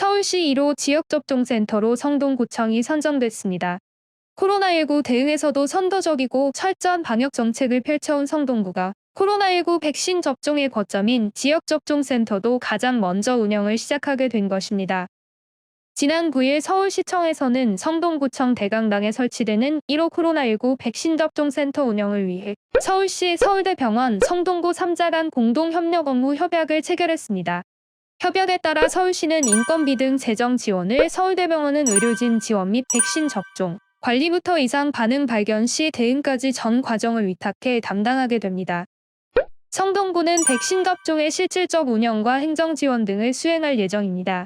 서울시 1호 지역접종센터로 성동구청이 선정됐습니다. 코로나19 대응에서도 선도적이고 철저한 방역 정책을 펼쳐온 성동구가 코로나19 백신 접종의 거점인 지역접종센터도 가장 먼저 운영을 시작하게 된 것입니다. 지난 9일 서울시청에서는 성동구청 대강당에 설치되는 1호 코로나19 백신 접종센터 운영을 위해 서울시, 서울대병원, 성동구 3자 간 공동협력 업무 협약을 체결했습니다. 협약에 따라 서울시는 인건비 등 재정 지원을, 서울대병원은 의료진 지원 및 백신 접종, 관리부터 이상 반응 발견 시 대응까지 전 과정을 위탁해 담당하게 됩니다. 성동구는 백신 접종의 실질적 운영과 행정 지원 등을 수행할 예정입니다.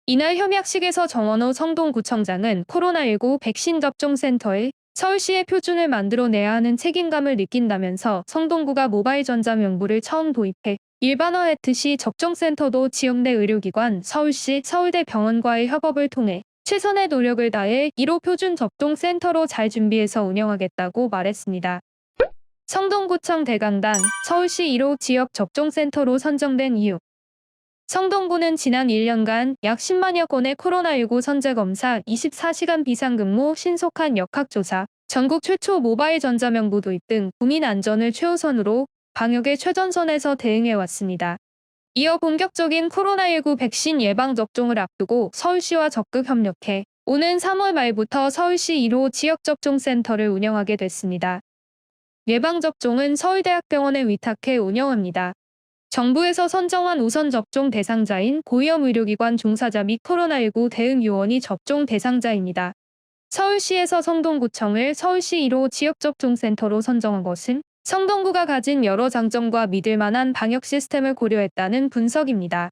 이날 협약식에서 정원호 성동구청장은 코로나19 백신 접종센터에 서울시의 표준을 만들어내야 하는 책임감을 느낀다면서 성동구가 모바일 전자명부를 처음 도입해 일반화했듯이 접종센터도 지역 내 의료기관, 서울시, 서울대병원과의 협업을 통해 최선의 노력을 다해 1호 표준 접종센터로 잘 준비해서 운영하겠다고 말했습니다. 성동구청 대강당, 서울시 1호 지역 접종센터로 선정된 이유. 성동구는 지난 1년간 약 10만여 건의 코로나19 선제검사, 24시간 비상근무, 신속한 역학조사, 전국 최초 모바일 전자명부 도입 등 국민 안전을 최우선으로 방역의 최전선에서 대응해왔습니다. 이어 본격적인 코로나19 백신 예방접종을 앞두고 서울시와 적극 협력해 오는 3월 말부터 서울시 1호 지역접종센터를 운영하게 됐습니다. 예방접종은 서울대학병원에 위탁해 운영합니다. 정부에서 선정한 우선 접종 대상자인 고위험 의료기관 종사자 및 코로나19 대응 요원이 접종 대상자입니다. 서울시에서 성동구청을 서울시 1호 지역접종센터로 선정한 것은 성동구가 가진 여러 장점과 믿을 만한 방역 시스템을 고려했다는 분석입니다.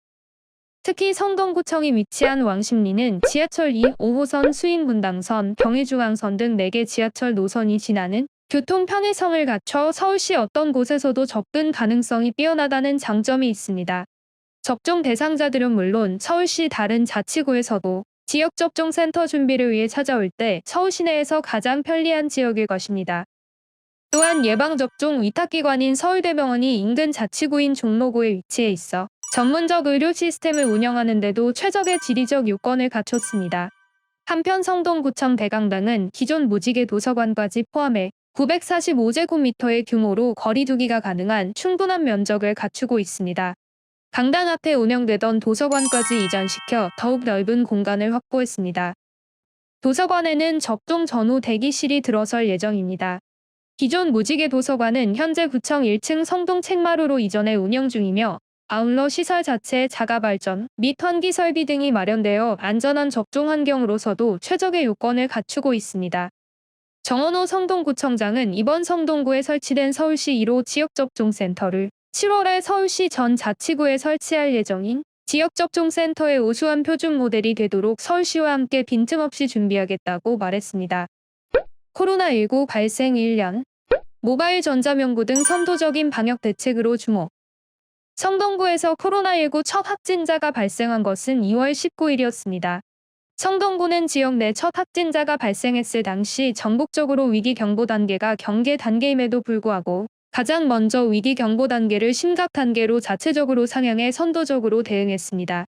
특히 성동구청이 위치한 왕십리는 지하철 2, 5호선 수인분당선, 경의중앙선 등 4개 지하철 노선이 지나는 교통 편의성을 갖춰 서울시 어떤 곳에서도 접근 가능성이 뛰어나다는 장점이 있습니다. 접종 대상자들은 물론 서울시 다른 자치구에서도 지역접종센터 준비를 위해 찾아올 때 서울 시내에서 가장 편리한 지역일 것입니다. 또한 예방접종 위탁기관인 서울대병원이 인근 자치구인 종로구에 위치해 있어 전문적 의료 시스템을 운영하는 데도 최적의 지리적 요건을 갖췄습니다. 한편 성동구청 대강당은 기존 무지개 도서관까지 포함해 945제곱미터의 규모로 거리두기가 가능한 충분한 면적을 갖추고 있습니다. 강당 앞에 운영되던 도서관까지 이전시켜 더욱 넓은 공간을 확보했습니다. 도서관에는 접종 전후 대기실이 들어설 예정입니다. 기존 무지개 도서관은 현재 구청 1층 성동 책마루로 이전해 운영 중이며 아울러 시설 자체에 자가 발전 및 환기 설비 등이 마련되어 안전한 접종 환경으로서도 최적의 요건을 갖추고 있습니다. 정원호 성동구청장은 이번 성동구에 설치된 서울시 1호 지역접종센터를 7월에 서울시 전 자치구에 설치할 예정인 지역접종센터의 우수한 표준 모델이 되도록 서울시와 함께 빈틈없이 준비하겠다고 말했습니다. 코로나19 발생 1년, 모바일 전자명부 등 선도적인 방역 대책으로 주목. 성동구에서 코로나19 첫 확진자가 발생한 것은 2월 19일이었습니다. 성동구는 지역 내 첫 확진자가 발생했을 당시 전국적으로 위기 경보 단계가 경계 단계임에도 불구하고 가장 먼저 위기 경보 단계를 심각 단계로 자체적으로 상향해 선도적으로 대응했습니다.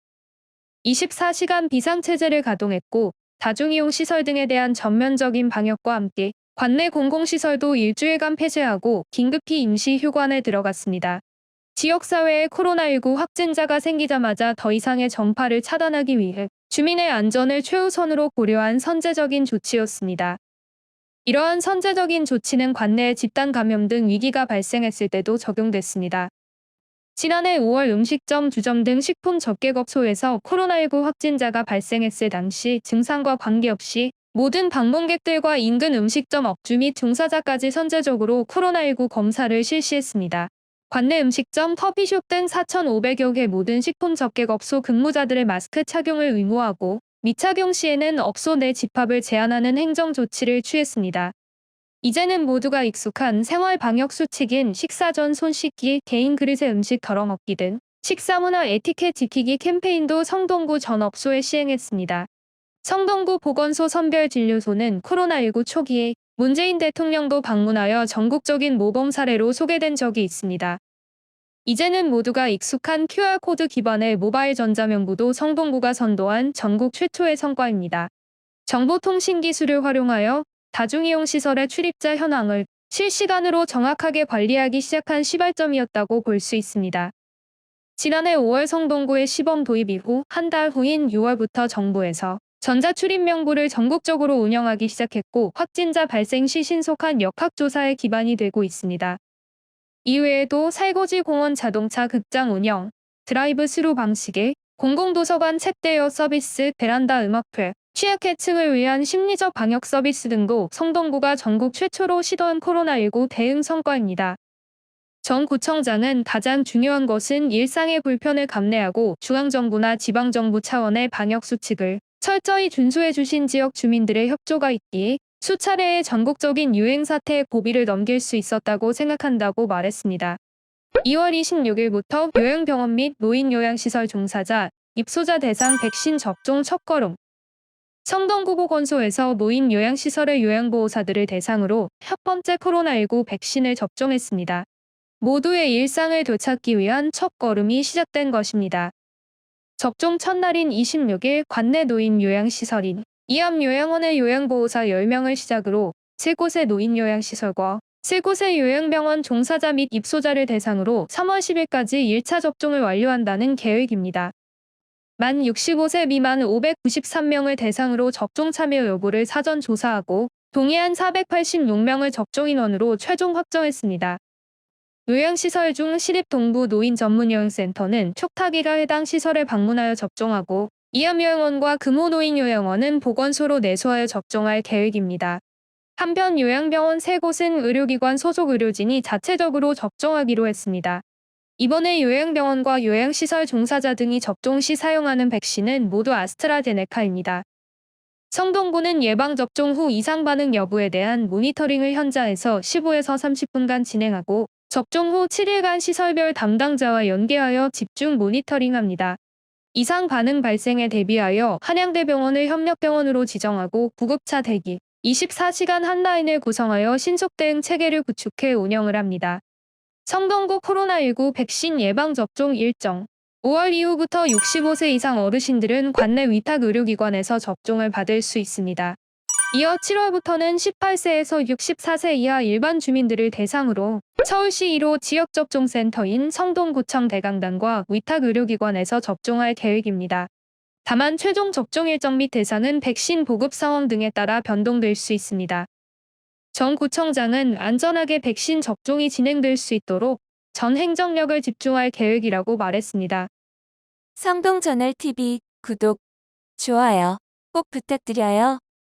24시간 비상체제를 가동했고 다중이용 시설 등에 대한 전면적인 방역과 함께 관내 공공시설도 일주일간 폐쇄하고 긴급히 임시 휴관에 들어갔습니다. 지역사회에 코로나19 확진자가 생기자마자 더 이상의 전파를 차단하기 위해 주민의 안전을 최우선으로 고려한 선제적인 조치였습니다. 이러한 선제적인 조치는 관내 집단 감염 등 위기가 발생했을 때도 적용됐습니다. 지난해 5월 음식점, 주점 등 식품 접객업소에서 코로나19 확진자가 발생했을 당시 증상과 관계없이 모든 방문객들과 인근 음식점 업주 및 종사자까지 선제적으로 코로나19 검사를 실시했습니다. 관내 음식점, 커피숍 등 4,500여 개 모든 식품 접객업소 근무자들의 마스크 착용을 의무화하고 미착용 시에는 업소 내 집합을 제한하는 행정 조치를 취했습니다. 이제는 모두가 익숙한 생활 방역 수칙인 식사 전 손 씻기, 개인 그릇에 음식 덜어 먹기 등 식사 문화 에티켓 지키기 캠페인도 성동구 전 업소에 시행했습니다. 성동구 보건소 선별진료소는 코로나19 초기에 문재인 대통령도 방문하여 전국적인 모범 사례로 소개된 적이 있습니다. 이제는 모두가 익숙한 QR코드 기반의 모바일 전자명부도 성동구가 선도한 전국 최초의 성과입니다. 정보통신기술을 활용하여 다중이용 시설의 출입자 현황을 실시간으로 정확하게 관리하기 시작한 시발점이었다고 볼 수 있습니다. 지난해 5월 성동구의 시범 도입 이후 한 달 후인 6월부터 정부에서 전자출입명부를 전국적으로 운영하기 시작했고 확진자 발생 시 신속한 역학조사에 기반이 되고 있습니다. 이외에도 살고지 공원 자동차 극장 운영, 드라이브 스루 방식의 공공도서관 책 대여 서비스, 베란다 음악회, 취약계층을 위한 심리적 방역 서비스 등도 성동구가 전국 최초로 시도한 코로나19 대응 성과입니다. 정 구청장은 가장 중요한 것은 일상의 불편을 감내하고 중앙정부나 지방정부 차원의 방역수칙을 철저히 준수해 주신 지역 주민들의 협조가 있기에 수차례의 전국적인 유행 사태의 고비를 넘길 수 있었다고 생각한다고 말했습니다. 2월 26일부터 요양병원 및 노인요양시설 종사자, 입소자 대상 백신 접종 첫걸음. 성동구 보건소에서 노인요양시설의 요양보호사들을 대상으로 첫 번째 코로나19 백신을 접종했습니다. 모두의 일상을 되찾기 위한 첫걸음이 시작된 것입니다. 접종 첫날인 26일 관내 노인요양시설인 이암요양원의 요양보호사 10명을 시작으로 7곳의 노인요양시설과 7곳의 요양병원 종사자 및 입소자를 대상으로 3월 10일까지 1차 접종을 완료한다는 계획입니다. 만 65세 미만 593명을 대상으로 접종 참여 여부를 사전 조사하고 동의한 486명을 접종인원으로 최종 확정했습니다. 요양시설 중 시립동부 노인전문요양센터는 촉탁이가 해당 시설에 방문하여 접종하고 이암요양원과 금호노인요양원은 보건소로 내소하여 접종할 계획입니다. 한편 요양병원 3곳은 의료기관 소속 의료진이 자체적으로 접종하기로 했습니다. 이번에 요양병원과 요양시설 종사자 등이 접종 시 사용하는 백신은 모두 아스트라제네카입니다. 성동구는 예방접종 후 이상 반응 여부에 대한 모니터링을 현장에서 15에서 30분간 진행하고 접종 후 7일간 시설별 담당자와 연계하여 집중 모니터링합니다. 이상 반응 발생에 대비하여 한양대병원을 협력병원으로 지정하고 구급차 대기, 24시간 핫라인을 구성하여 신속 대응 체계를 구축해 운영을 합니다. 성동구 코로나19 백신 예방접종 일정 5월 이후부터 65세 이상 어르신들은 관내 위탁의료기관에서 접종을 받을 수 있습니다. 이어 7월부터는 18세에서 64세 이하 일반 주민들을 대상으로 서울시 1호 지역접종센터인 성동구청 대강당과 위탁의료기관에서 접종할 계획입니다. 다만 최종 접종 일정 및 대상은 백신 보급 상황 등에 따라 변동될 수 있습니다. 정 구청장은 안전하게 백신 접종이 진행될 수 있도록 전 행정력을 집중할 계획이라고 말했습니다. 성동저널TV 구독, 좋아요 꼭 부탁드려요.